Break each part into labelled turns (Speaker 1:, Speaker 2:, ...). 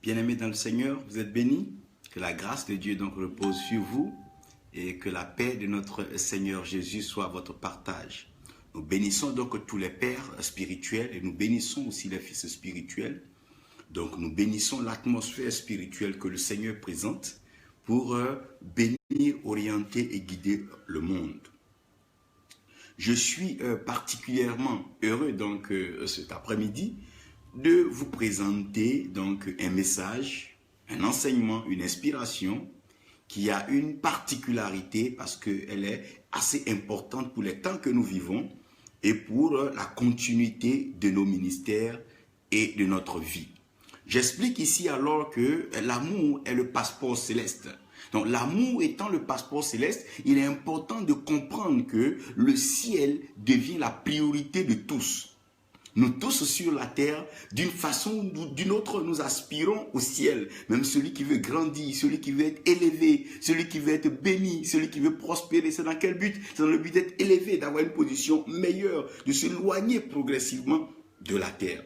Speaker 1: Bien-aimés dans le Seigneur, vous êtes bénis. Que la grâce de Dieu donc repose sur vous et que la paix de notre Seigneur Jésus soit votre partage. Nous bénissons donc tous les pères spirituels et nous bénissons aussi les fils spirituels. Donc nous bénissons l'atmosphère spirituelle que le Seigneur présente pour bénir, orienter et guider le monde. Je suis particulièrement heureux donc cet après-midi de vous présenter donc un message, un enseignement, une inspiration qui a une particularité parce qu'elle est assez importante pour les temps que nous vivons et pour la continuité de nos ministères et de notre vie. J'explique ici alors que l'amour est le passeport céleste. Donc l'amour étant le passeport céleste, il est important de comprendre que le ciel devient la priorité de tous. Nous tous sur la terre, d'une façon ou d'une autre, nous aspirons au ciel. Même celui qui veut grandir, celui qui veut être élevé, celui qui veut être béni, celui qui veut prospérer. C'est dans quel but? C'est dans le but d'être élevé, d'avoir une position meilleure, de s'éloigner progressivement de la terre.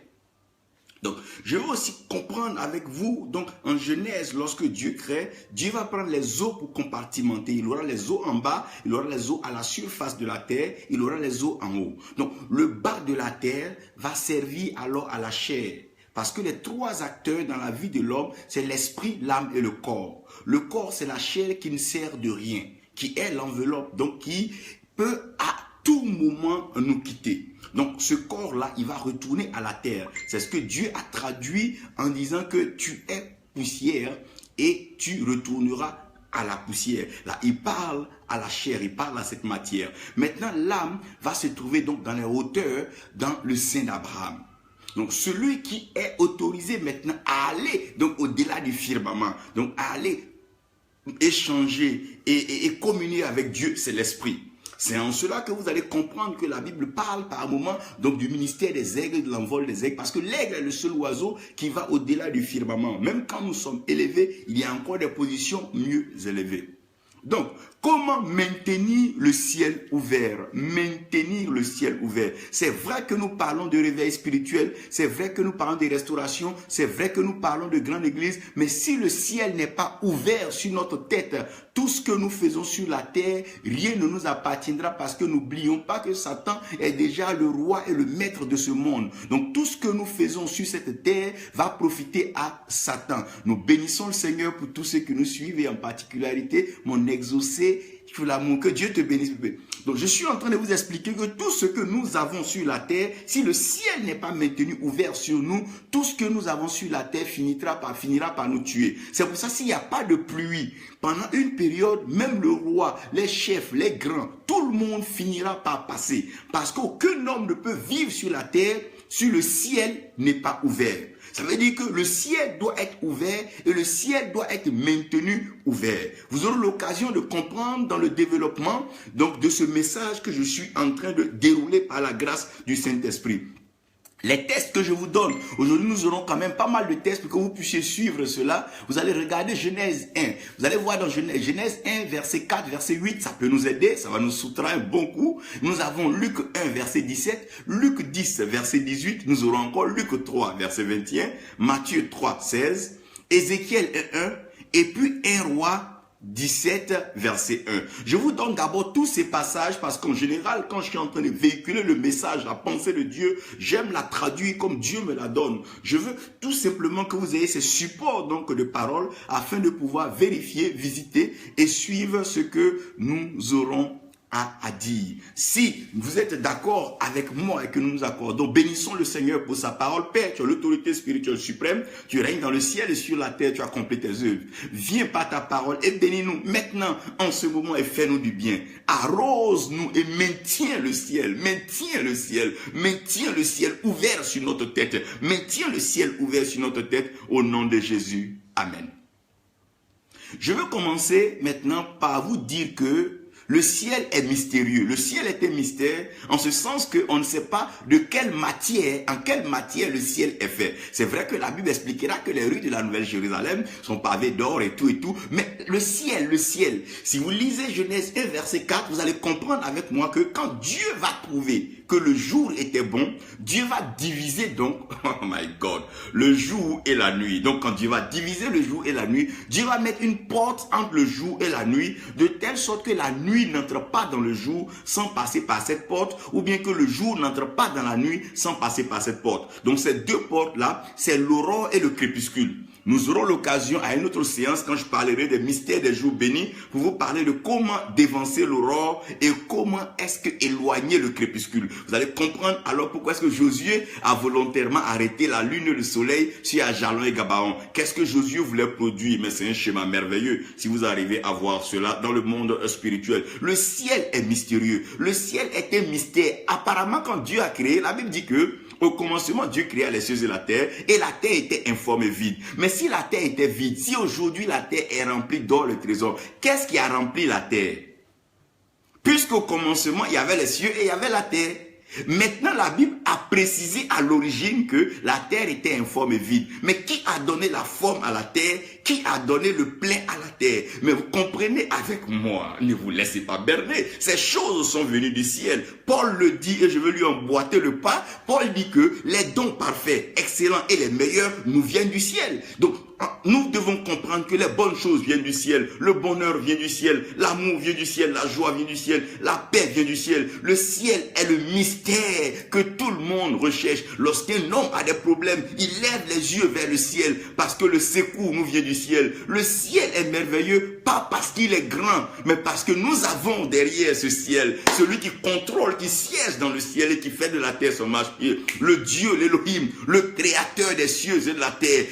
Speaker 1: Donc, je veux aussi comprendre avec vous, donc en Genèse, lorsque Dieu crée, Dieu va prendre les eaux pour compartimenter. Il aura les eaux en bas, il aura les eaux à la surface de la terre, il aura les eaux en haut. Donc, le bas de la terre va servir alors à la chair. Parce que les trois acteurs dans la vie de l'homme, c'est l'esprit, l'âme et le corps. Le corps, c'est la chair qui ne sert de rien, qui est l'enveloppe, donc qui peut à tout moment nous quitter. Donc ce corps-là, il va retourner à la terre. C'est ce que Dieu a traduit en disant que tu es poussière et tu retourneras à la poussière. Là, il parle à la chair, il parle à cette matière. Maintenant, l'âme va se trouver donc dans les hauteurs, dans le sein d'Abraham. Donc celui qui est autorisé maintenant à aller donc au-delà du firmament, donc à aller échanger et communier avec Dieu, c'est l'esprit. C'est en cela que vous allez comprendre que la Bible parle par moment donc du ministère des aigles, de l'envol des aigles, parce que l'aigle est le seul oiseau qui va au-delà du firmament. Même quand nous sommes élevés, il y a encore des positions mieux élevées. Donc, comment maintenir le ciel ouvert? Maintenir le ciel ouvert. C'est vrai que nous parlons de réveil spirituel, c'est vrai que nous parlons de restauration, c'est vrai que nous parlons de grande église, mais si le ciel n'est pas ouvert sur notre tête, tout ce que nous faisons sur la terre, rien ne nous appartiendra parce que n'oublions pas que Satan est déjà le roi et le maître de ce monde. Donc, tout ce que nous faisons sur cette terre va profiter à Satan. Nous bénissons le Seigneur pour tous ceux qui nous suivent et en particularité mon exaucé sur l'amour. Que Dieu te bénisse. Donc je suis en train de vous expliquer que tout ce que nous avons sur la terre, si le ciel n'est pas maintenu ouvert sur nous, tout ce que nous avons sur la terre finira par nous tuer. C'est pour ça s'il n'y a pas de pluie, pendant une période, même le roi, les chefs, les grands, tout le monde finira par passer. Parce qu'aucun homme ne peut vivre sur la terre si le ciel n'est pas ouvert. Ça veut dire que le ciel doit être ouvert et le ciel doit être maintenu ouvert. Vous aurez l'occasion de comprendre dans le développement donc, de ce message que je suis en train de dérouler par la grâce du Saint-Esprit. Les tests que je vous donne, aujourd'hui nous aurons quand même pas mal de tests pour que vous puissiez suivre cela. Vous allez regarder Genèse 1. Vous allez voir dans Genèse 1, verset 4, verset 8, ça peut nous aider, ça va nous soustraire un bon coup. Nous avons Luc 1, verset 17, Luc 10, verset 18, nous aurons encore Luc 3, verset 21, Matthieu 3, 16, Ézéchiel 1, et puis 1 Roi 17, verset 1. Je vous donne d'abord tous ces passages parce qu'en général, quand je suis en train de véhiculer le message, la pensée de Dieu, j'aime la traduire comme Dieu me la donne. Je veux tout simplement que vous ayez ces supports donc de paroles afin de pouvoir vérifier, visiter et suivre ce que nous aurons à dire. Si vous êtes d'accord avec moi et que nous nous accordons, bénissons le Seigneur pour sa parole. Père, tu as l'autorité spirituelle suprême, tu règnes dans le ciel et sur la terre, tu as accompli tes œuvres. Viens par ta parole et bénis-nous maintenant en ce moment et fais-nous du bien. Arrose-nous et maintiens le ciel, maintiens le ciel, maintiens le ciel ouvert sur notre tête, maintiens le ciel ouvert sur notre tête au nom de Jésus. Amen. Je veux commencer maintenant par vous dire que le ciel est mystérieux. Le ciel est un mystère en ce sens qu'on ne sait pas de quelle matière, en quelle matière le ciel est fait. C'est vrai que la Bible expliquera que les rues de la Nouvelle Jérusalem sont pavées d'or et tout, mais le ciel, si vous lisez Genèse 1, verset 4, vous allez comprendre avec moi que quand Dieu va prouver que le jour était bon, Dieu va diviser donc, oh my God, le jour et la nuit. Donc quand Dieu va diviser le jour et la nuit, Dieu va mettre une porte entre le jour et la nuit, de telle sorte que la nuit n'entre pas dans le jour sans passer par cette porte, ou bien que le jour n'entre pas dans la nuit sans passer par cette porte. Donc ces deux portes-là, c'est l'aurore et le crépuscule. Nous aurons l'occasion à une autre séance, quand je parlerai des mystères des jours bénis, pour vous parler de comment dévancer l'aurore et comment est-ce que éloigner le crépuscule. Vous allez comprendre alors pourquoi est-ce que Josué a volontairement arrêté la lune et le soleil sur Ajalon et Gabaon. Qu'est-ce que Josué voulait produire? Mais c'est un schéma merveilleux si vous arrivez à voir cela dans le monde spirituel. Le ciel est mystérieux. Le ciel est un mystère. Apparemment, quand Dieu a créé, la Bible dit que au commencement, Dieu créa les cieux et la terre était informe et vide. Mais si la terre était vide, si aujourd'hui la terre est remplie d'or et trésor, qu'est-ce qui a rempli la terre? Puisqu'au commencement, il y avait les cieux et il y avait la terre. Maintenant, la Bible a précisé à l'origine que la terre était informe et vide. Mais qui a donné la forme à la terre? Qui a donné le plein à la terre? Mais vous comprenez avec moi, ne vous laissez pas berner. Ces choses sont venues du ciel. Paul le dit et je veux lui emboîter le pas. Paul dit que les dons parfaits, excellents et les meilleurs nous viennent du ciel. Donc, nous devons comprendre que les bonnes choses viennent du ciel, le bonheur vient du ciel, l'amour vient du ciel, la joie vient du ciel, la paix vient du ciel. Le ciel est le mystère que tout le monde recherche. Lorsqu'un homme a des problèmes, il lève les yeux vers le ciel parce que le secours nous vient du ciel. Le ciel est merveilleux, pas parce qu'il est grand, mais parce que nous avons derrière ce ciel celui qui contrôle, qui siège dans le ciel et qui fait de la terre son marchepied. Le Dieu, l'Élohim, le créateur des cieux et de la terre,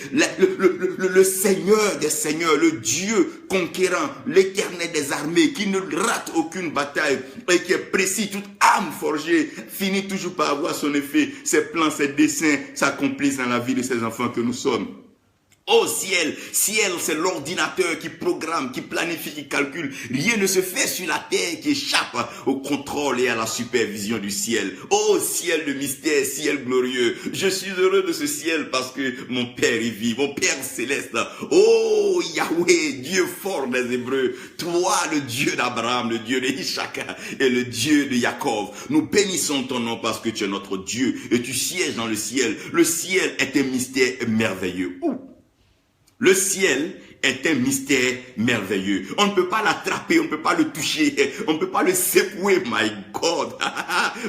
Speaker 1: le Seigneur des seigneurs, le Dieu conquérant, l'Éternel des armées, qui ne rate aucune bataille et qui est précis. Toute âme forgée finit toujours par avoir son effet. Ses plans, ses desseins s'accomplissent dans la vie de ses enfants que nous sommes. Oh ciel, ciel c'est l'ordinateur qui programme, qui planifie, qui calcule. Rien ne se fait sur la terre qui échappe au contrôle et à la supervision du ciel. Oh ciel de mystère, ciel glorieux. Je suis heureux de ce ciel parce que mon Père y vit, mon Père céleste. Oh Yahweh, Dieu fort des Hébreux. Toi le Dieu d'Abraham, le Dieu d'Isaac et le Dieu de Jacob. Nous bénissons ton nom parce que tu es notre Dieu et tu sièges dans le ciel. Le ciel est un mystère merveilleux. Le ciel est un mystère merveilleux. On ne peut pas l'attraper, on ne peut pas le toucher, on ne peut pas le secouer, my God.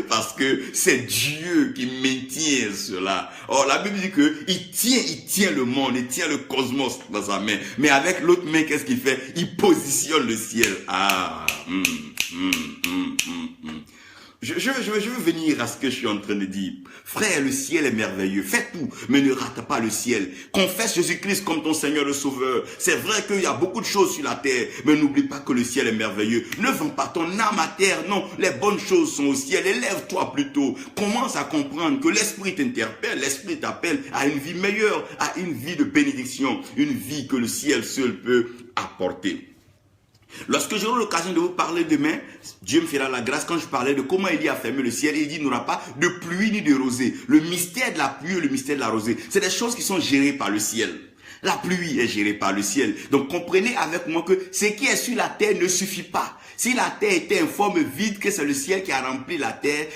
Speaker 1: Parce que c'est Dieu qui maintient cela. Or, la Bible dit que il tient le monde, il tient le cosmos dans sa main. Mais avec l'autre main, qu'est-ce qu'il fait? Il positionne le ciel. Je veux venir à ce que je suis en train de dire. Frère, le ciel est merveilleux. Fais tout, mais ne rate pas le ciel. Confesse Jésus-Christ comme ton Seigneur et Sauveur. C'est vrai qu'il y a beaucoup de choses sur la terre, mais n'oublie pas que le ciel est merveilleux. Ne vends pas ton âme à terre. Non, les bonnes choses sont au ciel. Élève-toi plutôt. Commence à comprendre que l'Esprit t'interpelle. L'Esprit t'appelle à une vie meilleure, à une vie de bénédiction. Une vie que le ciel seul peut apporter. Lorsque j'aurai l'occasion de vous parler demain, Dieu me fera la grâce quand je parlais de comment il y a fermé le ciel et il dit qu'il n'y aura pas de pluie ni de rosée. Le mystère de la pluie et le mystère de la rosée, c'est des choses qui sont gérées par le ciel. La pluie est gérée par le ciel. Donc comprenez avec moi que ce qui est sur la terre ne suffit pas. Si la terre était informe vide, que c'est le ciel qui a rempli la terre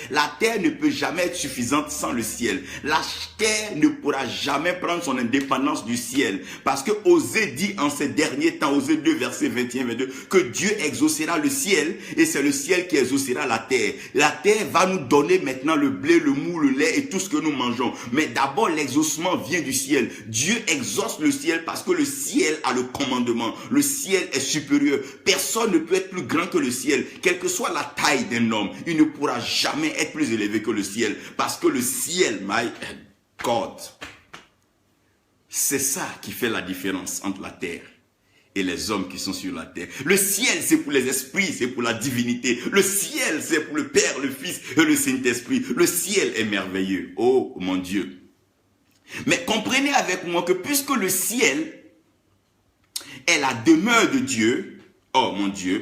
Speaker 1: ne peut jamais être suffisante sans le ciel. La terre ne pourra jamais prendre son indépendance du ciel. Parce que Osée dit en ces derniers temps, Osée 2, verset 21-22, que Dieu exaucera le ciel et c'est le ciel qui exaucera la terre. La terre va nous donner maintenant le blé, le mou, le lait et tout ce que nous mangeons. Mais d'abord, l'exaucement vient du ciel. Dieu exauce le ciel parce que le ciel a le commandement. Le ciel est supérieur. Personne ne peut être plus grand que le ciel. Quelle que soit la taille d'un homme, il ne pourra jamais être plus élevé que le ciel. Parce que le ciel, my God, c'est ça qui fait la différence entre la terre et les hommes qui sont sur la terre. Le ciel, c'est pour les esprits, c'est pour la divinité. Le ciel, c'est pour le Père, le Fils et le Saint-Esprit. Le ciel est merveilleux. Oh mon Dieu. Mais comprenez avec moi que puisque le ciel est la demeure de Dieu, oh mon Dieu,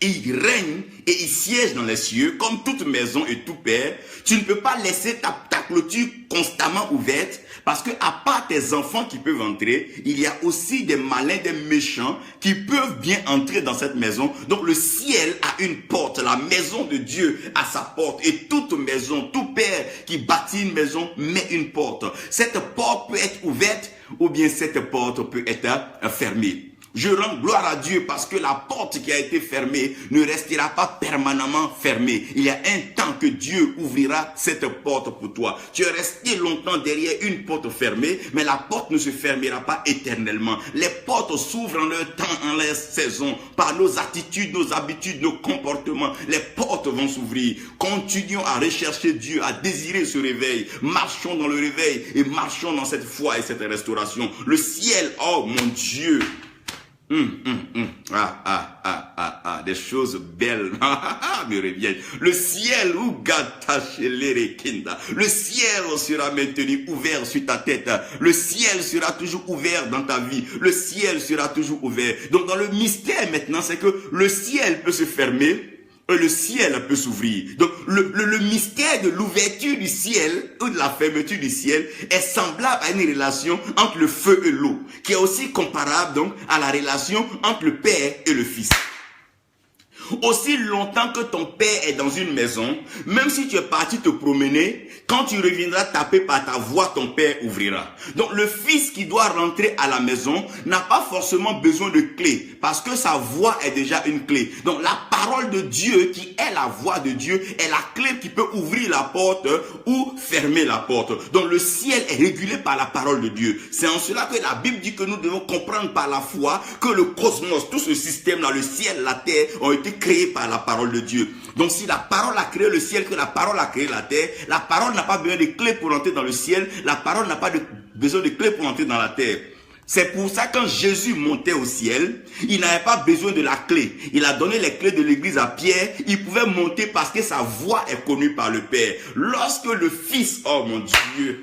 Speaker 1: il règne et il siège dans les cieux comme toute maison et tout père, tu ne peux pas laisser ta clôture constamment ouverte, parce que à part tes enfants qui peuvent entrer, il y a aussi des malins, des méchants qui peuvent bien entrer dans cette maison. Donc le ciel a une porte, la maison de Dieu a sa porte, et toute maison, tout père qui bâtit une maison met une porte. Cette porte peut être ouverte ou bien cette porte peut être fermée. Je rends gloire à Dieu parce que la porte qui a été fermée ne restera pas permanemment fermée. Il y a un temps que Dieu ouvrira cette porte pour toi. Tu es resté longtemps derrière une porte fermée, mais la porte ne se fermera pas éternellement. Les portes s'ouvrent en leur temps, en leur saison, par nos attitudes, nos habitudes, nos comportements. Les portes vont s'ouvrir. Continuons à rechercher Dieu, à désirer ce réveil. Marchons dans le réveil et marchons dans cette foi et cette restauration. Le ciel, oh mon Dieu! Des choses belles me reviennent. Le ciel, le ciel sera maintenu ouvert sur ta tête. Le ciel sera toujours ouvert dans ta vie. Le ciel sera toujours ouvert. Donc dans le mystère maintenant, c'est que le ciel peut se fermer, le ciel peut s'ouvrir. Donc le mystère de l'ouverture du ciel ou de la fermeture du ciel est semblable à une relation entre le feu et l'eau, qui est aussi comparable donc à la relation entre le Père et le Fils. Aussi longtemps que ton père est dans une maison, même si tu es parti te promener, quand tu reviendras taper par ta voix, ton père ouvrira. Donc le fils qui doit rentrer à la maison n'a pas forcément besoin de clé, parce que sa voix est déjà une clé. Donc la parole de Dieu, qui est la voix de Dieu, est la clé qui peut ouvrir la porte ou fermer la porte. Donc le ciel est régulé par la parole de Dieu. C'est en cela que la Bible dit que nous devons comprendre par la foi que le cosmos, tout ce système-là, le ciel, la terre, ont été créés par la parole de Dieu. Donc si la parole a créé le ciel, que la parole a créé la terre, la parole n'a pas besoin de clés pour entrer dans le ciel, la parole n'a pas besoin de clés pour entrer dans la terre. C'est pour ça quand Jésus montait au ciel, il n'avait pas besoin de la clé. Il a donné les clés de l'église à Pierre. Il pouvait monter parce que sa voix est connue par le Père. Lorsque le Fils, oh mon Dieu,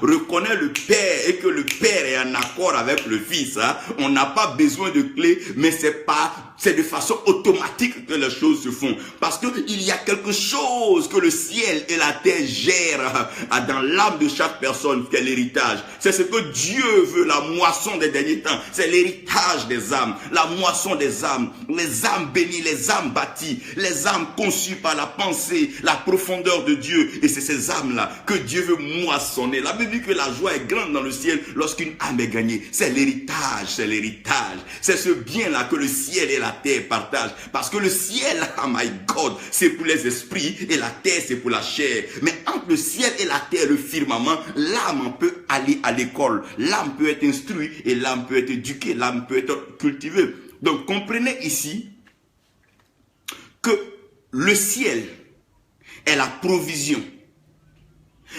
Speaker 1: reconnaît le Père et que le Père est en accord avec le Fils, on n'a pas besoin de clé, mais c'est de façon automatique que les choses se font. Parce qu'il y a quelque chose que le ciel et la terre gèrent dans l'âme de chaque personne, qui est l'héritage. C'est ce que Dieu veut, la moisson des derniers temps. C'est l'héritage des âmes, la moisson des âmes, les âmes bénies, les âmes bâties, les âmes conçues par la pensée, la profondeur de Dieu. Et c'est ces âmes-là que Dieu veut moissonner. La Bible dit que la joie est grande dans le ciel lorsqu'une âme est gagnée. C'est l'héritage, c'est l'héritage. C'est ce bien-là que le ciel et la terre partagent. Parce que le ciel, oh my God, c'est pour les esprits et la terre, c'est pour la chair. Mais entre le ciel et la terre, le firmament, l'âme peut aller à l'école. L'âme peut être instruite et l'âme peut être éduquée, l'âme peut être cultivée. Donc comprenez ici que le ciel est la provision.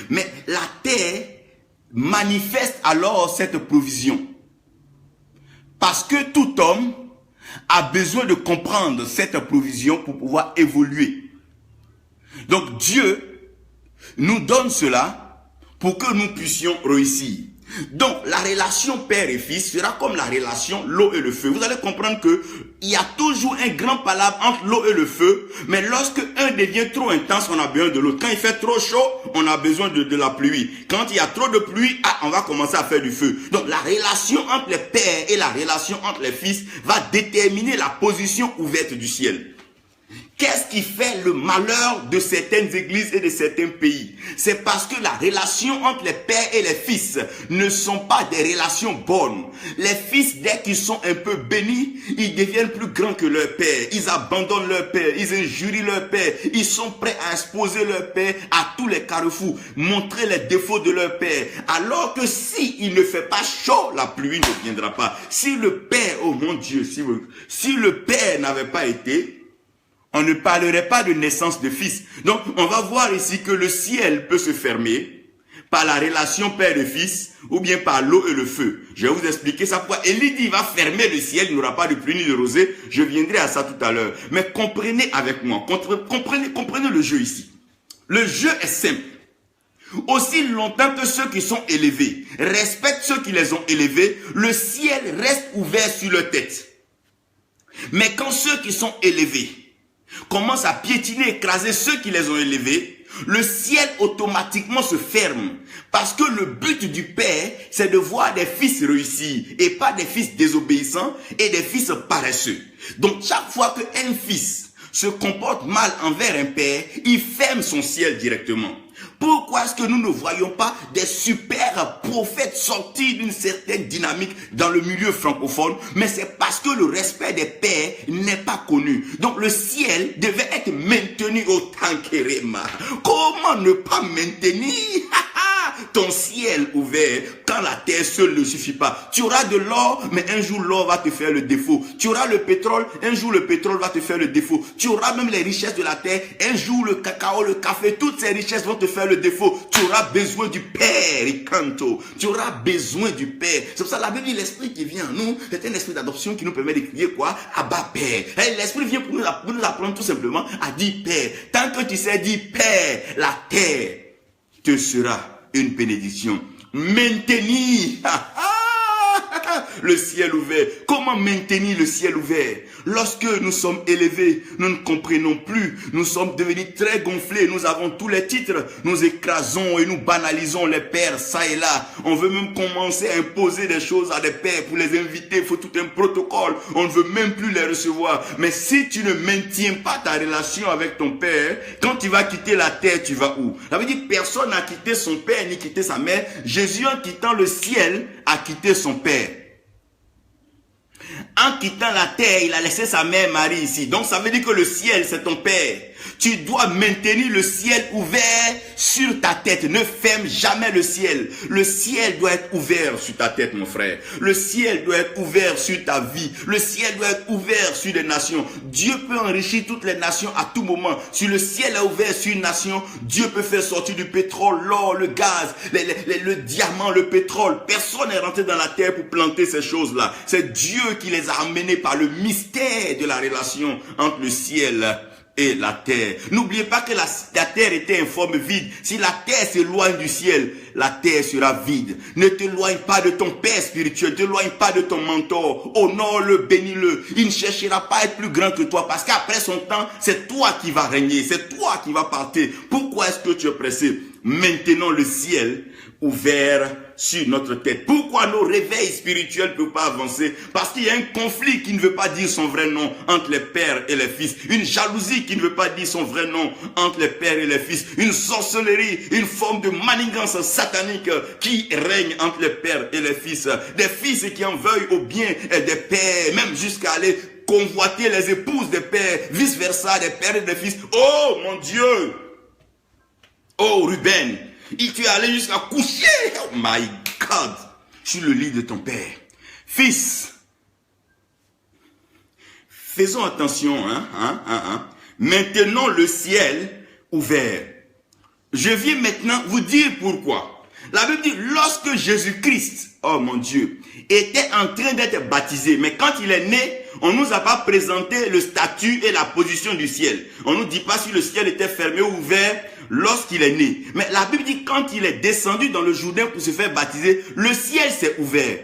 Speaker 1: Mais la terre manifeste alors cette provision. Parce que tout homme a besoin de comprendre cette provision pour pouvoir évoluer. Donc Dieu nous donne cela pour que nous puissions réussir. Donc la relation père et fils sera comme la relation l'eau et le feu. Vous allez comprendre que il y a toujours un grand palabre entre l'eau et le feu, mais lorsque un devient trop intense, on a besoin de l'autre. Quand il fait trop chaud, on a besoin de la pluie. Quand il y a trop de pluie, on va commencer à faire du feu. Donc la relation entre les pères et la relation entre les fils va déterminer la position ouverte du ciel. Qu'est-ce qui fait le malheur de certaines églises et de certains pays? C'est parce que la relation entre les pères et les fils ne sont pas des relations bonnes. Les fils, dès qu'ils sont un peu bénis, ils deviennent plus grands que leur père. Ils abandonnent leur père, ils injurient leur père. Ils sont prêts à exposer leur père à tous les carrefours, montrer les défauts de leur père. Alors que si il ne fait pas chaud, la pluie ne viendra pas. Si le père, oh mon Dieu, si le père n'avait pas été, on ne parlerait pas de naissance de fils. Donc, on va voir ici que le ciel peut se fermer par la relation père et fils ou bien par l'eau et le feu. Je vais vous expliquer ça. Pourquoi Élie dit il va fermer le ciel, il n'y aura pas de pluie ni de rosée. Je viendrai à ça tout à l'heure. Mais comprenez avec moi, comprenez le jeu ici. Le jeu est simple. Aussi longtemps que ceux qui sont élevés respectent ceux qui les ont élevés, le ciel reste ouvert sur leur tête. Mais quand ceux qui sont élevés commencent à piétiner, écraser ceux qui les ont élevés, le ciel automatiquement se ferme. Parce que le but du Père, c'est de voir des fils réussir et pas des fils désobéissants et des fils paresseux. Donc chaque fois qu'un fils se comporte mal envers un père, il ferme son ciel directement. Pourquoi est-ce que nous ne voyons pas des super prophètes sortis d'une certaine dynamique dans le milieu francophone? Mais c'est parce que le respect des pères n'est pas connu. Donc le ciel devait être maintenu au Tankerema. Comment ne pas maintenir ton ciel ouvert quand la terre seule ne suffit pas? Tu auras de l'or, mais un jour l'or va te faire le défaut. Tu auras le pétrole, un jour le pétrole va te faire le défaut. Tu auras même les richesses de la terre, un jour le cacao, le café, toutes ces richesses vont te faire le défaut. Tu auras besoin du Père, Icanto. Tu auras besoin du Père. C'est pour ça que la Bible dit l'esprit qui vient en nous, c'est un esprit d'adoption qui nous permet de crier quoi? Abba Père. Et l'esprit vient pour nous apprendre tout simplement à dire Père. Tant que tu sais dire Père, la terre te sera une bénédiction. Maintenir le ciel ouvert. Comment maintenir le ciel ouvert? Lorsque nous sommes élevés, nous ne comprenons plus. Nous sommes devenus très gonflés. Nous avons tous les titres. Nous écrasons et nous banalisons les pères ça et là. On veut même commencer à imposer des choses à des pères. Pour les inviter, il faut tout un protocole. On ne veut même plus les recevoir. Mais si tu ne maintiens pas ta relation avec ton père, quand tu vas quitter la terre, tu vas où? Ça veut dire que personne n'a quitté son père ni quitté sa mère. Jésus, en quittant le ciel, a quitté son père. En quittant la terre, il a laissé sa mère Marie ici. Donc ça veut dire que le ciel, c'est ton père. Tu dois maintenir le ciel ouvert sur ta tête. Ne ferme jamais le ciel. Le ciel doit être ouvert sur ta tête, mon frère. Le ciel doit être ouvert sur ta vie. Le ciel doit être ouvert sur les nations. Dieu peut enrichir toutes les nations à tout moment. Si le ciel est ouvert sur une nation, Dieu peut faire sortir du pétrole, l'or, le gaz, le diamant, le pétrole. Personne n'est rentré dans la terre pour planter ces choses-là. C'est Dieu qui les a amenés par le mystère de la relation entre le ciel et la terre. N'oubliez pas que la terre était en forme vide. Si la terre s'éloigne du ciel, la terre sera vide. Ne t'éloigne pas de ton père spirituel, ne t'éloigne pas de ton mentor. Honore-le, bénis-le. Il ne cherchera pas à être plus grand que toi parce qu'après son temps, c'est toi qui vas régner, c'est toi qui vas partir. Pourquoi est-ce que tu es pressé? Maintenant le ciel ouvert sur notre tête. Pourquoi nos réveils spirituels ne peuvent pas avancer? Parce qu'il y a un conflit qui ne veut pas dire son vrai nom entre les pères et les fils. Une jalousie qui ne veut pas dire son vrai nom entre les pères et les fils. Une sorcellerie, une forme de manigance satanique qui règne entre les pères et les fils. Des fils qui en veuillent au bien des pères, même jusqu'à aller convoiter les épouses des pères, vice versa, des pères et des fils. Oh mon Dieu! Oh Ruben! Tu es allé jusqu'à coucher. Oh my God. Sur le lit de ton père. Fils. Faisons attention. Maintenant le ciel ouvert. Je viens maintenant vous dire pourquoi. La Bible dit, lorsque Jésus-Christ, oh mon Dieu, était en train d'être baptisé, mais quand il est né, on ne nous a pas présenté le statut et la position du ciel. On ne nous dit pas si le ciel était fermé ou ouvert lorsqu'il est né. Mais la Bible dit quand il est descendu dans le Jourdain pour se faire baptiser, le ciel s'est ouvert.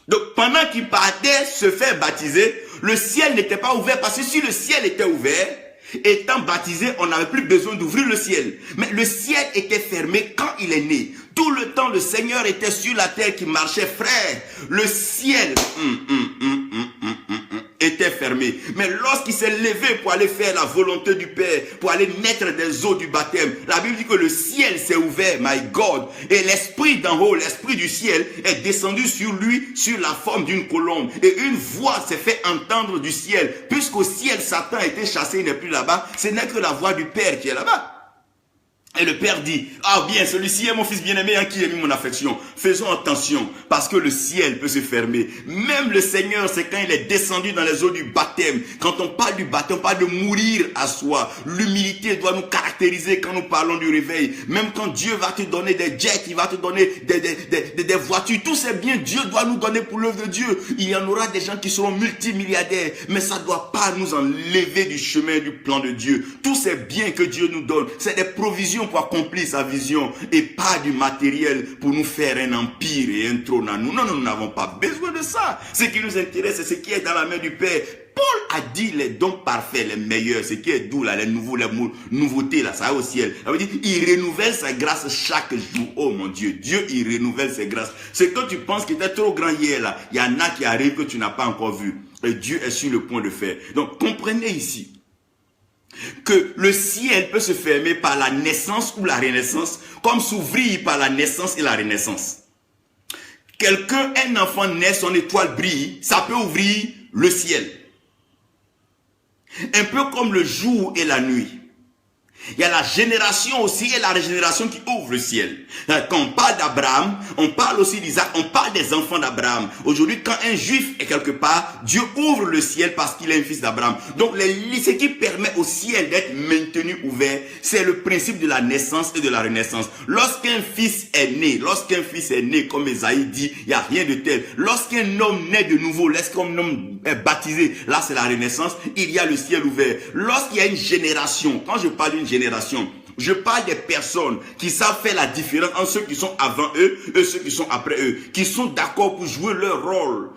Speaker 1: Donc pendant qu'il partait se faire baptiser, le ciel n'était pas ouvert parce que si le ciel était ouvert, étant baptisé, on n'avait plus besoin d'ouvrir le ciel. Mais le ciel était fermé quand il est né. Tout le temps, le Seigneur était sur la terre qui marchait, frère. Le ciel était fermé. Mais lorsqu'il s'est levé pour aller faire la volonté du Père, pour aller naître des eaux du baptême, la Bible dit que le ciel s'est ouvert, my God. Et l'esprit d'en haut, l'esprit du ciel, est descendu sur lui, sur la forme d'une colombe. Et une voix s'est fait entendre du ciel. Puisqu'au ciel, Satan a été chassé, il n'est plus là-bas. Ce n'est que la voix du Père qui est là-bas. Et le Père dit, ah bien, celui-ci est mon fils bien-aimé en qui j'ai mis mon affection. Faisons attention, parce que le ciel peut se fermer. Même le Seigneur, c'est quand il est descendu dans les eaux du baptême. Quand on parle du baptême, on parle de mourir à soi. L'humilité doit nous caractériser quand nous parlons du réveil. Même quand Dieu va te donner des jets, il va te donner des voitures. Tous ces biens, Dieu doit nous donner pour l'œuvre de Dieu. Il y en aura des gens qui seront multimilliardaires, mais ça ne doit pas nous enlever du chemin du plan de Dieu. Tous ces biens que Dieu nous donne, c'est des provisions pour accomplir sa vision et pas du matériel pour nous faire un empire et un trône à nous. Non, nous n'avons pas besoin de ça. Ce qui nous intéresse, c'est ce qui est dans la main du Père. Paul a dit les dons parfaits, les meilleurs, ce qui est doux, là, les nouveautés, là, ça va au ciel. Ça veut dire, il renouvelle sa grâce chaque jour. Oh mon Dieu, Dieu, il renouvelle ses grâces. Ce que tu penses qui était trop grand hier, là, il y en a qui arrivent que tu n'as pas encore vu. Et Dieu est sur le point de faire. Donc, comprenez ici que le ciel peut se fermer par la naissance ou la renaissance, comme s'ouvrir par la naissance et la renaissance. Quelqu'un, un enfant naît, son étoile brille, ça peut ouvrir le ciel. Un peu comme le jour et la nuit. Il y a la génération aussi et la régénération qui ouvre le ciel. Quand on parle d'Abraham, on parle aussi d'Isaac, on parle des enfants d'Abraham. Aujourd'hui, quand un juif est quelque part, Dieu ouvre le ciel parce qu'il est un fils d'Abraham. Donc, ce qui permet au ciel d'être maintenu ouvert, c'est le principe de la naissance et de la renaissance. Lorsqu'un fils est né, comme Esaïe dit, il n'y a rien de tel. Lorsqu'un homme naît de nouveau, lorsqu'un homme est baptisé, là c'est la renaissance, il y a le ciel ouvert. Lorsqu'il y a une génération, quand je parle d'une génération, je parle des personnes qui savent faire la différence entre ceux qui sont avant eux et ceux qui sont après eux, qui sont d'accord pour jouer leur rôle,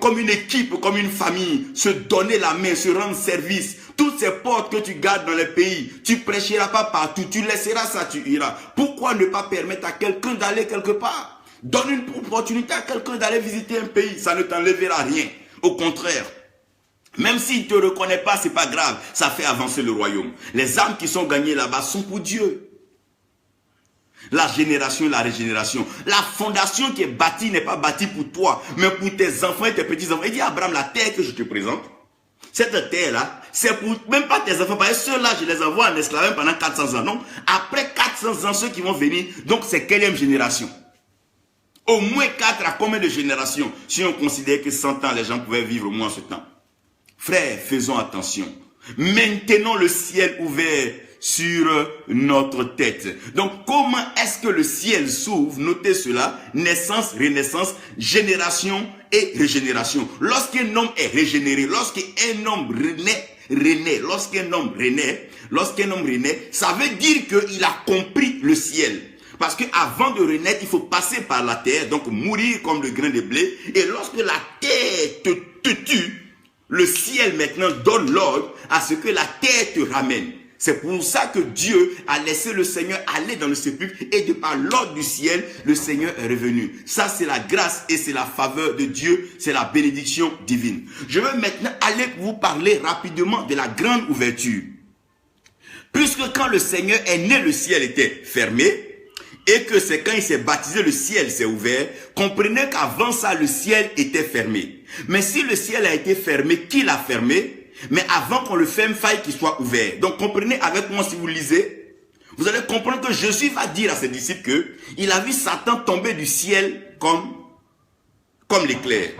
Speaker 1: comme une équipe, comme une famille, se donner la main, se rendre service. Toutes ces portes que tu gardes dans les pays, tu prêcheras pas partout, tu laisseras ça, tu iras. Pourquoi ne pas permettre à quelqu'un d'aller quelque part? Donne une opportunité à quelqu'un d'aller visiter un pays, ça ne t'enlèvera rien. Au contraire. Même s'il ne te reconnaît pas, c'est pas grave. Ça fait avancer le royaume. Les âmes qui sont gagnées là-bas sont pour Dieu. La génération et la régénération. La fondation qui est bâtie n'est pas bâtie pour toi, mais pour tes enfants et tes petits-enfants. Il dit à Abraham, la terre que je te présente, cette terre-là, c'est pour même pas tes enfants. Parce que ceux-là, je les envoie en esclavage pendant 400 ans. Donc, après 400 ans, ceux qui vont venir, donc c'est quelle génération? Au moins 4 à combien de générations? Si on considère que 100 ans, les gens pouvaient vivre au moins ce temps. Frères, faisons attention. Maintenons le ciel ouvert sur notre tête. Donc, comment est-ce que le ciel s'ouvre? Notez cela. Naissance, renaissance, génération et régénération. Lorsqu'un homme est régénéré, lorsqu'un homme renaît, lorsqu'un homme renaît, ça veut dire qu'il a compris le ciel. Parce qu'avant de renaître, il faut passer par la terre, donc mourir comme le grain de blé. Et lorsque la terre te tue, le ciel maintenant donne l'ordre à ce que la terre te ramène. C'est pour ça que Dieu a laissé le Seigneur aller dans le sépulcre et de par l'ordre du ciel, le Seigneur est revenu. Ça, c'est la grâce et c'est la faveur de Dieu, c'est la bénédiction divine. Je veux maintenant aller vous parler rapidement de la grande ouverture. Puisque quand le Seigneur est né, le ciel était fermé. Et que c'est quand il s'est baptisé, le ciel s'est ouvert. Comprenez qu'avant ça, le ciel était fermé. Mais si le ciel a été fermé, qui l'a fermé? Mais avant qu'on le ferme, il faille qu'il soit ouvert. Donc comprenez avec moi si vous lisez. Vous allez comprendre que Jésus va dire à ses disciples que il a vu Satan tomber du ciel comme l'éclair.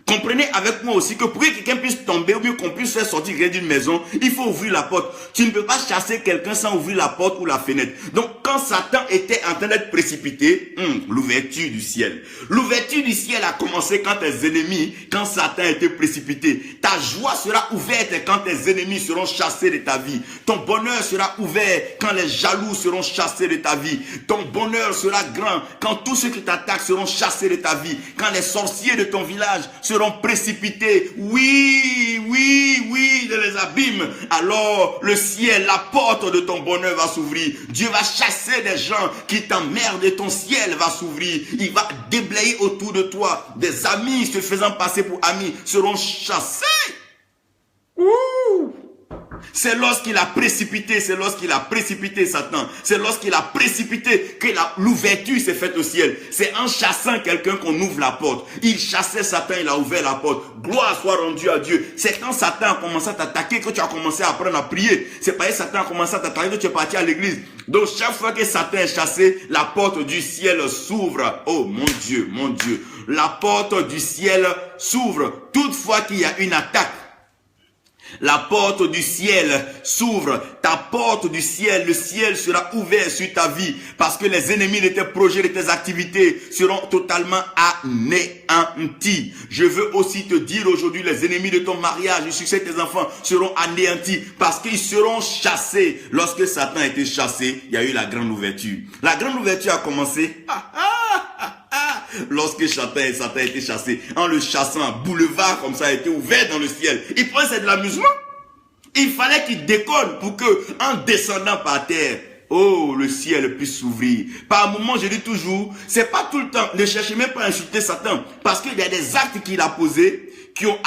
Speaker 1: Comprenez avec moi aussi que pour que quelqu'un puisse tomber ou bien qu'on puisse faire sortir quelqu'un d'une maison, il faut ouvrir la porte. Tu ne peux pas chasser quelqu'un sans ouvrir la porte ou la fenêtre. Donc quand Satan était en train d'être précipité, l'ouverture du ciel. L'ouverture du ciel a commencé quand tes ennemis, quand Satan était précipité. Ta joie sera ouverte quand tes ennemis seront chassés de ta vie. Ton bonheur sera ouvert quand les jaloux seront chassés de ta vie. Ton bonheur sera grand quand tous ceux qui t'attaquent seront chassés de ta vie. Quand les sorciers de ton village seront précipités, oui, dans les abîmes, alors le ciel, la porte de ton bonheur va s'ouvrir. Dieu va chasser des gens qui t'emmerdent et ton ciel va s'ouvrir. Il va déblayer autour de toi. Des amis se faisant passer pour amis seront chassés. Ouh! C'est lorsqu'il a précipité Satan. C'est lorsqu'il a précipité que l'ouverture s'est faite au ciel. C'est en chassant quelqu'un qu'on ouvre la porte. Il chassait Satan, il a ouvert la porte. Gloire soit rendue à Dieu. C'est quand Satan a commencé à t'attaquer que tu as commencé à apprendre à prier. C'est pas que Satan a commencé à t'attaquer que tu es parti à l'église. Donc chaque fois que Satan est chassé, la porte du ciel s'ouvre. Oh mon Dieu, mon Dieu. La porte du ciel s'ouvre. Toutefois qu'il y a une attaque, la porte du ciel s'ouvre. Ta porte du ciel, le ciel sera ouvert sur ta vie. Parce que les ennemis de tes projets, de tes activités seront totalement anéantis. Je veux aussi te dire aujourd'hui, les ennemis de ton mariage, du succès de tes enfants seront anéantis. Parce qu'ils seront chassés. Lorsque Satan a été chassé, il y a eu la grande ouverture. La grande ouverture a commencé Lorsque Satan a été chassé, en le chassant, un boulevard comme ça a été ouvert dans le ciel. Il pensait c'est de l'amusement. Il fallait qu'il décolle pour que, en descendant par terre, oh, le ciel puisse s'ouvrir. Par moment, je dis toujours, c'est pas tout le temps. Ne cherchez même pas à insulter Satan. Parce qu'il y a des actes qu'il a posés qui ont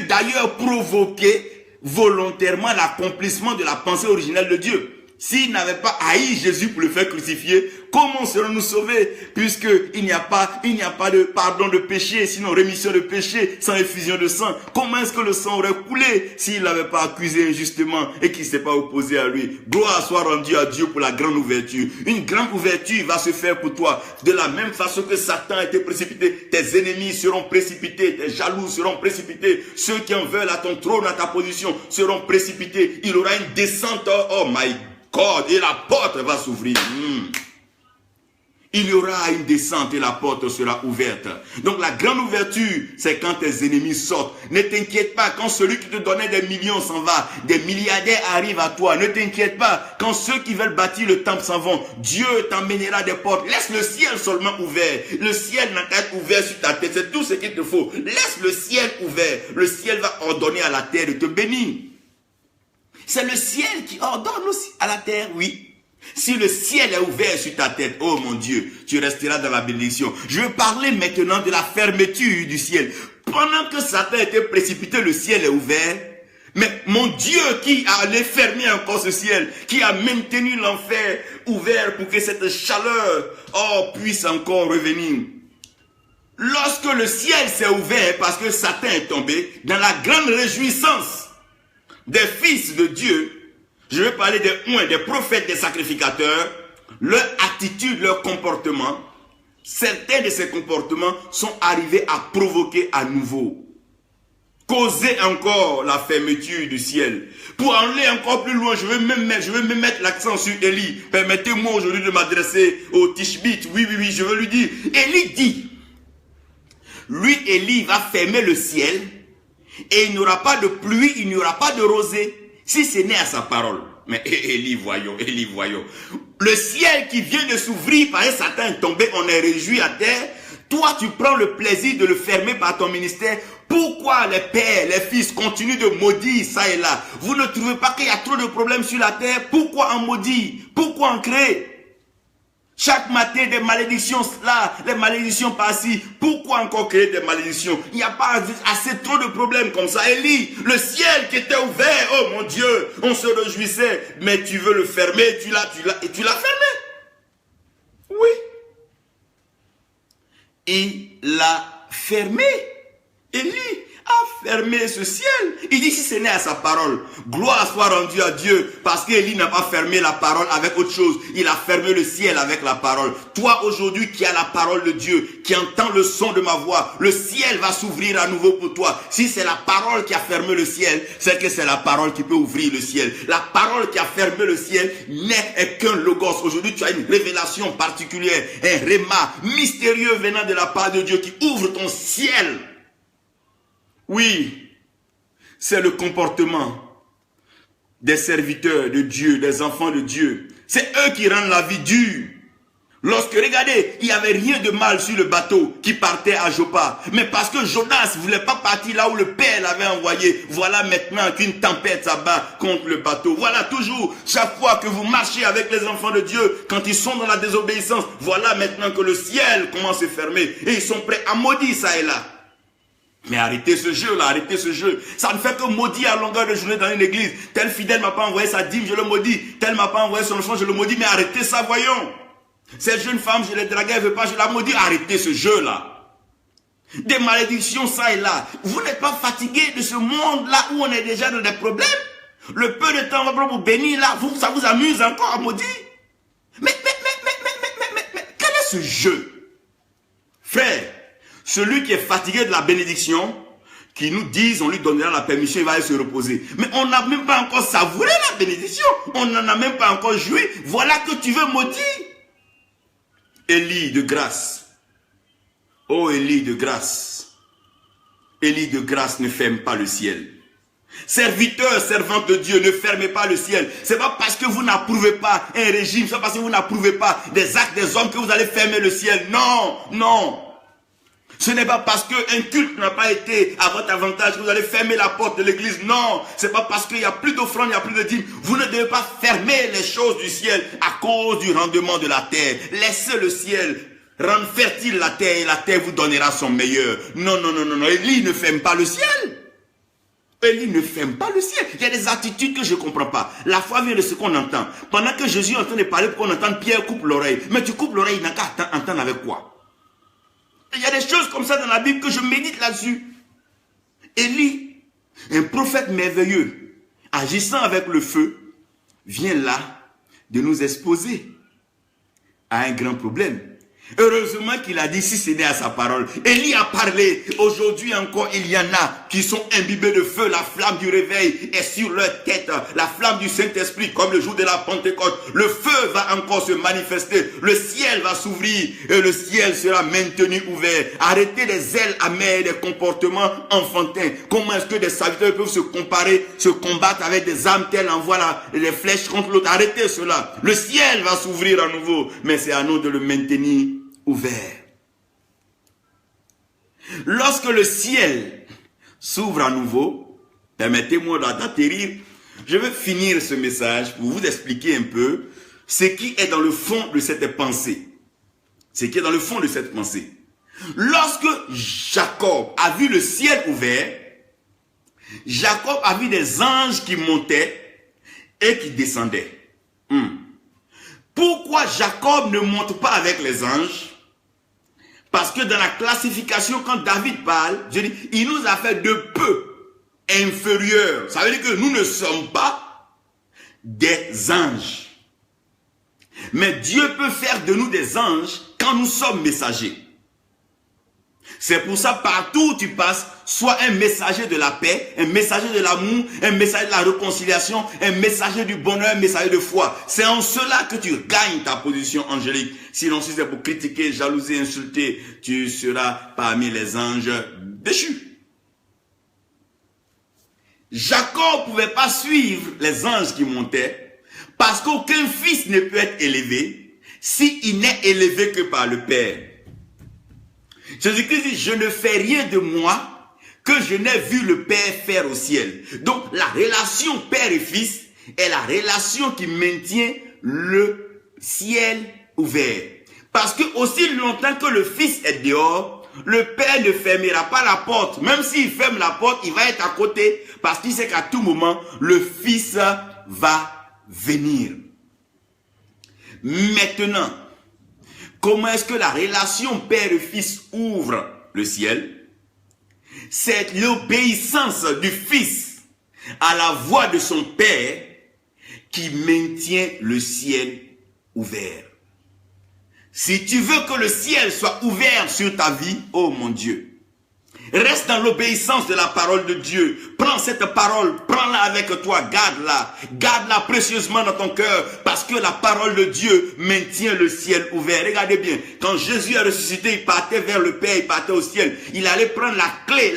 Speaker 1: d'ailleurs provoqué volontairement l'accomplissement de la pensée originelle de Dieu. S'il n'avait pas haï Jésus pour le faire crucifier, comment serons-nous sauvés? Puisqu'il n'y a pas de pardon de péché, sinon rémission de péché, sans effusion de sang. Comment est-ce que le sang aurait coulé s'il n'avait pas accusé injustement et qu'il ne s'est pas opposé à lui? Gloire soit rendue à Dieu pour la grande ouverture. Une grande ouverture va se faire pour toi. De la même façon que Satan a été précipité, tes ennemis seront précipités, tes jaloux seront précipités, ceux qui en veulent à ton trône, à ta position, seront précipités. Il aura une descente, oh my God. Et la porte va s'ouvrir. Il y aura une descente et la porte sera ouverte. Donc la grande ouverture, c'est quand tes ennemis sortent. Ne t'inquiète pas quand celui qui te donnait des millions s'en va. Des milliardaires arrivent à toi. Ne t'inquiète pas quand ceux qui veulent bâtir le temple s'en vont. Dieu t'emmènera des portes. Laisse le ciel seulement ouvert. Le ciel n'a qu'à être ouvert sur ta tête. C'est tout ce qu'il te faut. Laisse le ciel ouvert. Le ciel va ordonner à la terre de te bénir. C'est le ciel qui ordonne aussi à la terre, oui. Si le ciel est ouvert sur ta tête, oh mon Dieu, tu resteras dans la bénédiction. Je veux parler maintenant de la fermeture du ciel. Pendant que Satan était précipité, le ciel est ouvert. Mais mon Dieu qui a allé fermer encore ce ciel, qui a maintenu l'enfer ouvert pour que cette chaleur, puisse encore revenir. Lorsque le ciel s'est ouvert parce que Satan est tombé, dans la grande réjouissance des fils de Dieu, je vais parler des prophètes, des sacrificateurs, leur attitude, leur comportement, certains de ces comportements sont arrivés à provoquer à nouveau, causer encore la fermeture du ciel. Pour aller encore plus loin, je vais même mettre l'accent sur Élie. Permettez-moi aujourd'hui de m'adresser au Tishbite. Oui, je veux lui dire. Élie dit, Élie va fermer le ciel et il n'y aura pas de pluie, il n'y aura pas de rosée, si ce n'est à sa parole. Mais Élie, voyons. Le ciel qui vient de s'ouvrir par un Satan est tombé, on est réjoui à terre. Toi, tu prends le plaisir de le fermer par ton ministère. Pourquoi les pères, les fils continuent de maudire ça et là? Vous ne trouvez pas qu'il y a trop de problèmes sur la terre? Pourquoi en maudire? Pourquoi en créer? Chaque matin, des malédictions là, les malédictions par-ci. Pourquoi encore créer des malédictions? Il n'y a pas assez trop de problèmes comme ça. Élie, le ciel qui était ouvert, oh mon Dieu, on se réjouissait. Mais tu veux le fermer, tu l'as fermé. Oui. Il l'a fermé. Élie a fermé ce ciel. Il dit si ce n'est à sa parole, gloire soit rendue à Dieu, parce qu'Élie n'a pas fermé la parole avec autre chose. Il a fermé le ciel avec la parole. Toi aujourd'hui qui as la parole de Dieu, qui entends le son de ma voix, le ciel va s'ouvrir à nouveau pour toi. Si c'est la parole qui a fermé le ciel, c'est que c'est la parole qui peut ouvrir le ciel. La parole qui a fermé le ciel n'est qu'un logos. Aujourd'hui tu as une révélation particulière, un réma mystérieux venant de la part de Dieu qui ouvre ton ciel. Oui, c'est le comportement des serviteurs de Dieu, des enfants de Dieu. C'est eux qui rendent la vie dure. Lorsque, regardez, il n'y avait rien de mal sur le bateau qui partait à Joppa. Mais parce que Jonas ne voulait pas partir là où le Père l'avait envoyé. Voilà maintenant qu'une tempête s'abat contre le bateau. Voilà toujours, chaque fois que vous marchez avec les enfants de Dieu, quand ils sont dans la désobéissance, voilà maintenant que le ciel commence à se fermer. Et ils sont prêts à maudire ça et là. Mais arrêtez ce jeu là, arrêtez ce jeu. Ça ne fait que maudire à longueur de journée dans une église. Tel fidèle m'a pas envoyé sa dîme, je le maudis. Tel m'a pas envoyé son enfant, je le maudis. Mais arrêtez ça, voyons. Cette jeune femme, je l'ai draguée, elle veut pas, je la maudis. Arrêtez ce jeu là. Des malédictions ça et là. Vous n'êtes pas fatigué de ce monde là où on est déjà dans des problèmes? Le peu de temps on va prendre pour bénir là, ça vous amuse encore à maudire? Mais, quel est ce jeu? Frère, celui qui est fatigué de la bénédiction, qui nous dise, on lui donnera la permission, il va aller se reposer. Mais on n'a même pas encore savouré la bénédiction. On n'en a même pas encore joui. Voilà que tu veux maudire. Élie de grâce. Oh Élie de grâce. Élie de grâce ne ferme pas le ciel. Serviteurs, servantes de Dieu, ne fermez pas le ciel. C'est pas parce que vous n'approuvez pas un régime, c'est pas parce que vous n'approuvez pas des actes des hommes que vous allez fermer le ciel. Non. Ce n'est pas parce qu'un culte n'a pas été à votre avantage que vous allez fermer la porte de l'église. Non, c'est pas parce qu'il n'y a plus d'offrandes, il n'y a plus de dîmes. Vous ne devez pas fermer les choses du ciel à cause du rendement de la terre. Laissez le ciel rendre fertile la terre et la terre vous donnera son meilleur. Non, non, non, non, non. Élie ne ferme pas le ciel. Élie ne ferme pas le ciel. Il y a des attitudes que je ne comprends pas. La foi vient de ce qu'on entend. Pendant que Jésus est en train de parler, pour qu'on entende Pierre coupe l'oreille. Mais tu coupes l'oreille, il n'a qu'à entendre avec quoi? Il y a des choses comme ça dans la Bible que je médite là-dessus. Élie, un prophète merveilleux, agissant avec le feu, vient là de nous exposer à un grand problème. Heureusement qu'il a dit si ce n'est à sa parole. Élie a parlé. Aujourd'hui encore, il y en a qui sont imbibés de feu. La flamme du réveil est sur leur tête. La flamme du Saint-Esprit, comme le jour de la Pentecôte. Le feu va encore se manifester. Le ciel va s'ouvrir et le ciel sera maintenu ouvert. Arrêtez les ailes amères, des comportements enfantins. Comment est-ce que des serviteurs peuvent se combattre avec des âmes telles envoient les flèches contre l'autre? Arrêtez cela. Le ciel va s'ouvrir à nouveau. Mais c'est à nous de le maintenir ouvert. Lorsque le ciel s'ouvre à nouveau, permettez-moi d'atterrir, je vais finir ce message pour vous expliquer un peu ce qui est dans le fond de cette pensée. Ce qui est dans le fond de cette pensée. Lorsque Jacob a vu le ciel ouvert, Jacob a vu des anges qui montaient et qui descendaient. Pourquoi Jacob ne monte pas avec les anges? Parce que dans la classification, quand David parle, je dis, il nous a fait de peu inférieurs. Ça veut dire que nous ne sommes pas des anges. Mais Dieu peut faire de nous des anges quand nous sommes messagers. C'est pour ça, partout où tu passes, sois un messager de la paix, un messager de l'amour, un messager de la réconciliation, un messager du bonheur, un messager de foi. C'est en cela que tu gagnes ta position angélique. Sinon, si c'est pour critiquer, jalouser, insulter, tu seras parmi les anges déchus. Jacob ne pouvait pas suivre les anges qui montaient, parce qu'aucun fils ne peut être élevé s'il n'est élevé que par le Père. Jésus-Christ dit, je ne fais rien de moi que je n'ai vu le Père faire au ciel. Donc, la relation Père et Fils est la relation qui maintient le ciel ouvert. Parce que aussi longtemps que le Fils est dehors, le Père ne fermera pas la porte. Même s'il ferme la porte, il va être à côté. Parce qu'il sait qu'à tout moment, le Fils va venir. Maintenant, comment est-ce que la relation Père et Fils ouvre le ciel? C'est l'obéissance du Fils à la voix de son Père qui maintient le ciel ouvert. Si tu veux que le ciel soit ouvert sur ta vie, oh mon Dieu, reste dans l'obéissance de la parole de Dieu. Prends cette parole, prends-la avec toi, garde-la. Garde-la précieusement dans ton cœur, parce que la parole de Dieu maintient le ciel ouvert. Regardez bien, quand Jésus a ressuscité, il partait vers le Père, il partait au ciel. Il allait prendre la clé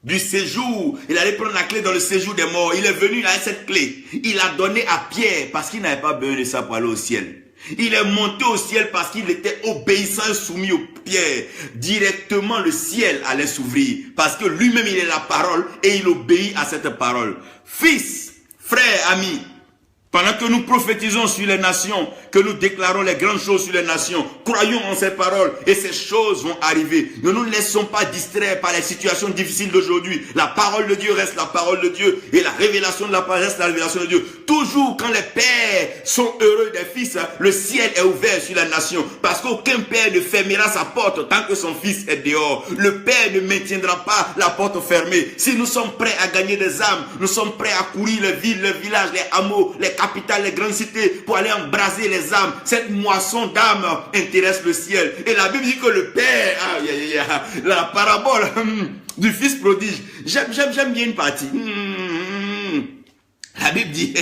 Speaker 1: du séjour. Il allait prendre la clé dans le séjour des morts. Il est venu avec cette clé. Il a donné à Pierre, parce qu'il n'avait pas besoin de ça pour aller au ciel. Il est monté au ciel parce qu'il était obéissant et soumis au Pierre. Directement, le ciel allait s'ouvrir. Parce que lui-même, il est la parole et il obéit à cette parole. Fils, frères, amis, pendant que nous prophétisons sur les nations, que nous déclarons les grandes choses sur les nations, croyons en ces paroles et ces choses vont arriver. Ne nous laissons pas distraire par les situations difficiles d'aujourd'hui. La parole de Dieu reste la parole de Dieu et la révélation de la parole reste la révélation de Dieu. Toujours quand les pères sont heureux des fils, le ciel est ouvert sur la nation. Parce qu'aucun père ne fermera sa porte tant que son fils est dehors. Le père ne maintiendra pas la porte fermée. Si nous sommes prêts à gagner des âmes, nous sommes prêts à courir les villes, les villages, les hameaux, les capitales, les grandes cités pour aller embraser les âmes. Cette moisson d'âmes intéresse le ciel. Et la Bible dit que le Père, la parabole du fils prodige, j'aime bien une partie. La Bible dit,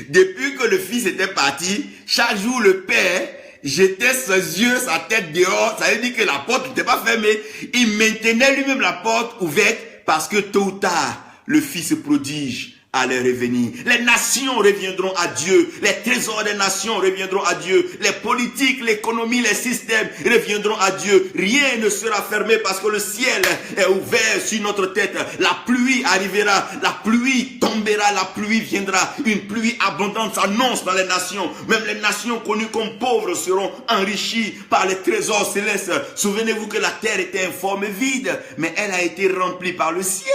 Speaker 1: depuis que le fils était parti, chaque jour le Père jetait ses yeux, sa tête dehors. Ça veut dire que la porte n'était pas fermée. Il maintenait lui-même la porte ouverte parce que tôt ou tard, le fils prodige à leur revenir. Les nations reviendront à Dieu. Les trésors des nations reviendront à Dieu. Les politiques, l'économie, les systèmes reviendront à Dieu. Rien ne sera fermé parce que le ciel est ouvert sur notre tête. La pluie arrivera, la pluie tombera, la pluie viendra. Une pluie abondante s'annonce dans les nations. Même les nations connues comme pauvres seront enrichies par les trésors célestes. Souvenez-vous que la terre était informe et vide, mais elle a été remplie par le ciel.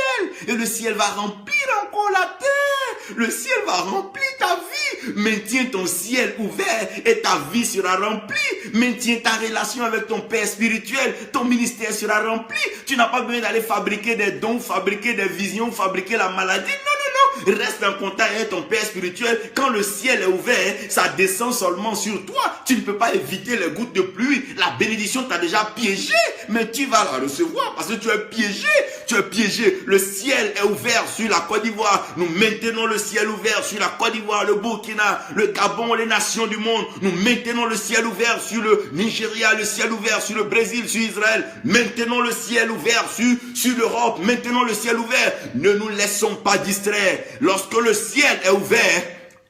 Speaker 1: Et le ciel va remplir encore la terre. Le ciel va remplir ta vie. Maintiens ton ciel ouvert et ta vie sera remplie. Maintiens ta relation avec ton Père spirituel. Ton ministère sera rempli. Tu n'as pas besoin d'aller fabriquer des dons, fabriquer des visions, fabriquer la maladie. Non. Reste en contact avec ton Père spirituel. Quand le ciel est ouvert, ça descend seulement sur toi. Tu ne peux pas éviter les gouttes de pluie. La bénédiction t'a déjà piégé. Mais tu vas la recevoir parce que tu es piégé. Tu es piégé. Le ciel est ouvert sur la Côte d'Ivoire. Nous maintenons le ciel ouvert sur la Côte d'Ivoire, le Burkina, le Gabon, les nations du monde. Nous maintenons le ciel ouvert sur le Nigeria, le ciel ouvert sur le Brésil, sur Israël. Maintenons le ciel ouvert sur l'Europe. Maintenons le ciel ouvert. Ne nous laissons pas distraire. Lorsque le ciel est ouvert,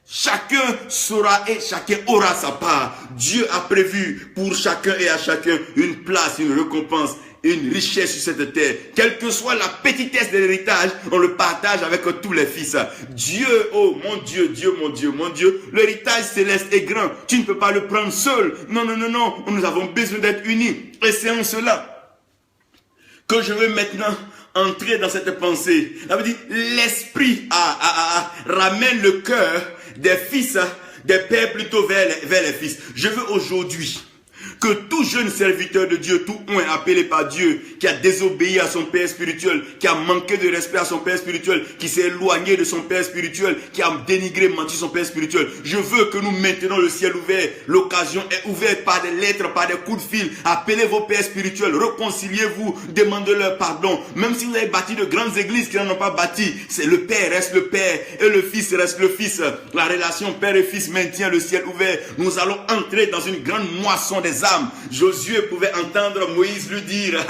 Speaker 1: chacun saura et chacun aura sa part. Dieu a prévu pour chacun et à chacun une place, une récompense, une richesse sur cette terre. Quelle que soit la petitesse de l'héritage, on le partage avec tous les fils. Dieu, oh mon Dieu, Dieu, mon Dieu, mon Dieu, l'héritage céleste est grand. Tu ne peux pas le prendre seul. Non. Nous avons besoin d'être unis. Et c'est en cela que je veux maintenant entrer dans cette pensée. Ça veut dire, l'esprit ramène le cœur des fils, des pères plutôt vers les fils. Je veux aujourd'hui que tout jeune serviteur de Dieu, tout un appelé par Dieu, qui a désobéi à son père spirituel, qui a manqué de respect à son père spirituel, qui s'est éloigné de son père spirituel, qui a dénigré, menti son père spirituel. Je veux que nous maintenons le ciel ouvert. L'occasion est ouverte par des lettres, par des coups de fil. Appelez vos pères spirituels, réconciliez-vous, demandez-leur pardon. Même si vous avez bâti de grandes églises qui n'en ont pas bâti, c'est le père reste le père et le fils reste le fils. La relation père et fils maintient le ciel ouvert. Nous allons entrer dans une grande moisson des âmes. Josué pouvait entendre Moïse lui dire,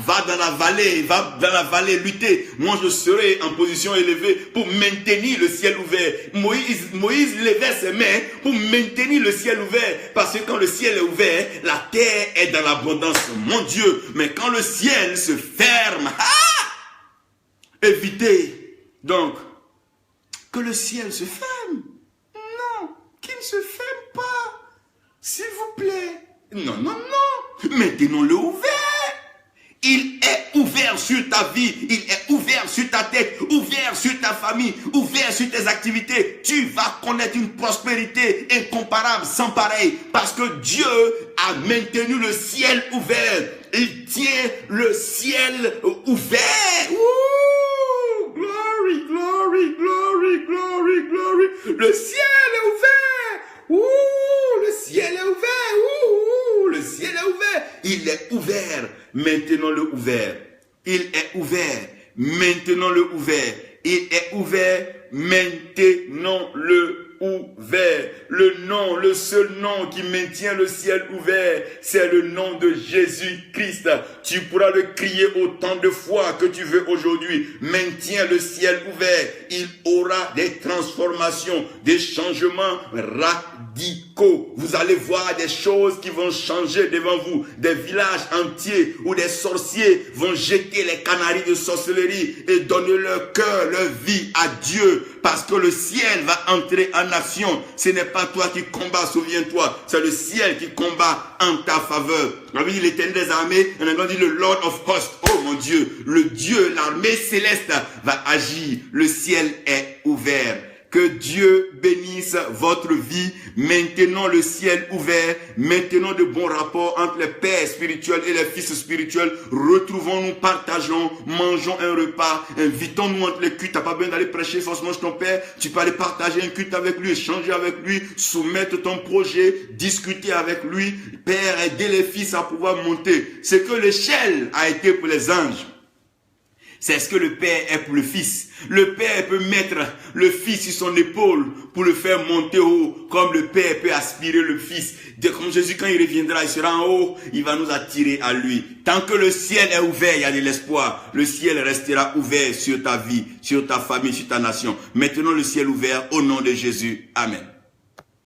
Speaker 1: va dans la vallée lutter. Moi je serai en position élevée pour maintenir le ciel ouvert. Moïse levait ses mains pour maintenir le ciel ouvert. Parce que quand le ciel est ouvert, la terre est dans l'abondance. Mon Dieu, mais quand le ciel se ferme, évitez donc que le ciel se ferme. Non, qu'il ne se ferme pas. S'il vous plaît. Non. Maintenons-le ouvert. Il est ouvert sur ta vie. Il est ouvert sur ta tête. Ouvert sur ta famille. Ouvert sur tes activités. Tu vas connaître une prospérité incomparable, sans pareil. Parce que Dieu a maintenu le ciel ouvert. Il tient le ciel ouvert. Ouh, glory, glory, glory, glory, glory. Le ciel est ouvert. Ouh, le ciel est ouvert. Ouh, le ciel est ouvert. Il est ouvert. Maintenons-le ouvert. Il est ouvert. Maintenons-le ouvert. Il est ouvert. Maintenons-le ouvert. Le seul nom qui maintient le ciel ouvert, c'est le nom de Jésus-Christ. Tu pourras le crier autant de fois que tu veux aujourd'hui. Maintiens le ciel ouvert. Il aura des transformations, des changements radicaux. Vous allez voir des choses qui vont changer devant vous. Des villages entiers où des sorciers vont jeter les canaries de sorcellerie et donner leur cœur, leur vie à Dieu. Parce que le ciel va entrer en action. Ce n'est pas toi qui combats, souviens-toi. C'est le ciel qui combat en ta faveur. On dit l'Éternel des armées, on a dit le Lord of Hosts. Oh mon Dieu, le Dieu, l'armée céleste va agir. Le ciel est ouvert. Que Dieu bénisse votre vie. Maintenons le ciel ouvert. Maintenons de bons rapports entre les pères spirituels et les fils spirituels. Retrouvons-nous, partageons, mangeons un repas. Invitons-nous entre les cultes. Tu n'as pas besoin d'aller prêcher forcément chez ton père. Tu peux aller partager un culte avec lui, échanger avec lui, soumettre ton projet, discuter avec lui. Père, aider les fils à pouvoir monter. C'est que l'échelle a été pour les anges. C'est ce que le Père est pour le Fils. Le Père peut mettre le Fils sur son épaule pour le faire monter haut, comme le Père peut aspirer le Fils. Comme Jésus, quand il reviendra, il sera en haut, il va nous attirer à lui. Tant que le ciel est ouvert, il y a de l'espoir. Le ciel restera ouvert sur ta vie, sur ta famille, sur ta nation. Maintenant, le ciel ouvert au nom de Jésus. Amen.